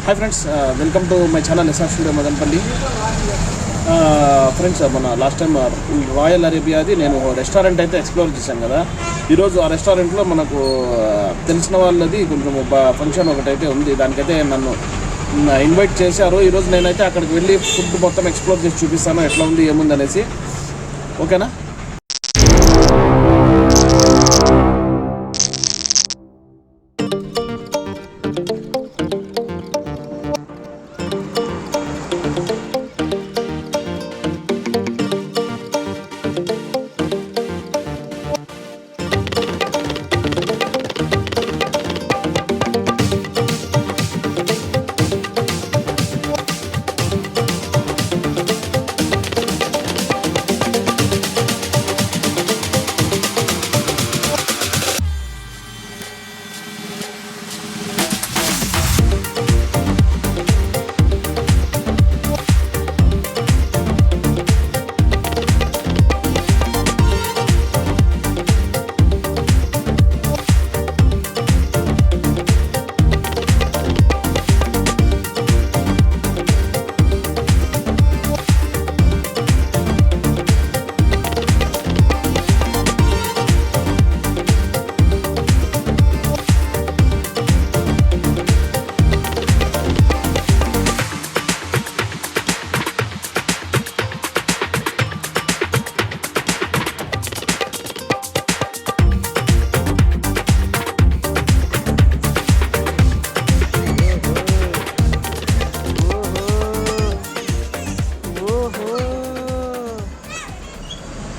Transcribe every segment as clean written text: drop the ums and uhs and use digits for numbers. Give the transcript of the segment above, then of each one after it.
Hi friends, welcome to my channel SR studio Madanapalle. Friends, మన last time royal అరేబియాది నేను restaurant అయితే explore చేశాను కదా. ఈరోజు ఆ రెస్టారెంట్లో మనకు తెలిసిన వాళ్ళది కొంచెం ఫంక్షన్ ఒకటైతే ఉంది. దానికైతే నన్ను ఇన్వైట్ చేశారు. ఈరోజు నేనైతే అక్కడికి వెళ్ళి ఫుడ్ మొత్తం ఎక్స్ప్లోర్ చేసి చూపిస్తాను ఎట్లా ఉంది ఏముంది అనేసి. ఓకేనా?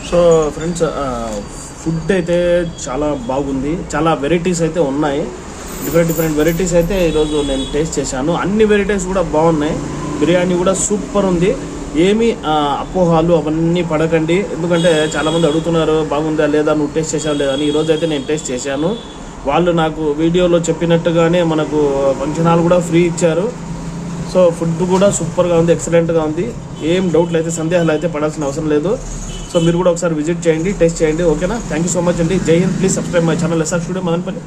సో ఫ్రెండ్స్, ఫుడ్ అయితే చాలా బాగుంది. చాలా వెరైటీస్ అయితే ఉన్నాయి. డిఫరెంట్ వెరైటీస్ అయితే ఈరోజు నేను టేస్ట్ చేశాను. అన్ని వెరైటీస్ కూడా బాగున్నాయి. బిర్యానీ కూడా సూపర్ ఉంది. ఏమీ అపోహాలు అవన్నీ పడకండి. ఎందుకంటే చాలామంది అడుగుతున్నారు బాగుందా లేదా, నువ్వు టేస్ట్ చేసావు లేదా అని. ఈరోజు అయితే నేను టేస్ట్ చేశాను. వాళ్ళు నాకు వీడియోలో చెప్పినట్టుగానే మనకు ఫంక్షన్ హాల్ కూడా ఫ్రీ ఇచ్చారు. సో ఫుడ్ కూడా సూపర్గా ఉంది, ఎక్సలెంట్గా ఉంది. ఏం డౌట్లు అయితే సందేహాలు అయితే పడాల్సిన అవసరం లేదు. సో మీరు కూడా ఒకసారి విజిట్ చేయండి, టేస్ట్ చేయండి. ఓకేనా? థ్యాంక్ యూ సో మచ్ అండి. Jai Hind. Please subscribe my channel SR studio Madanapalle.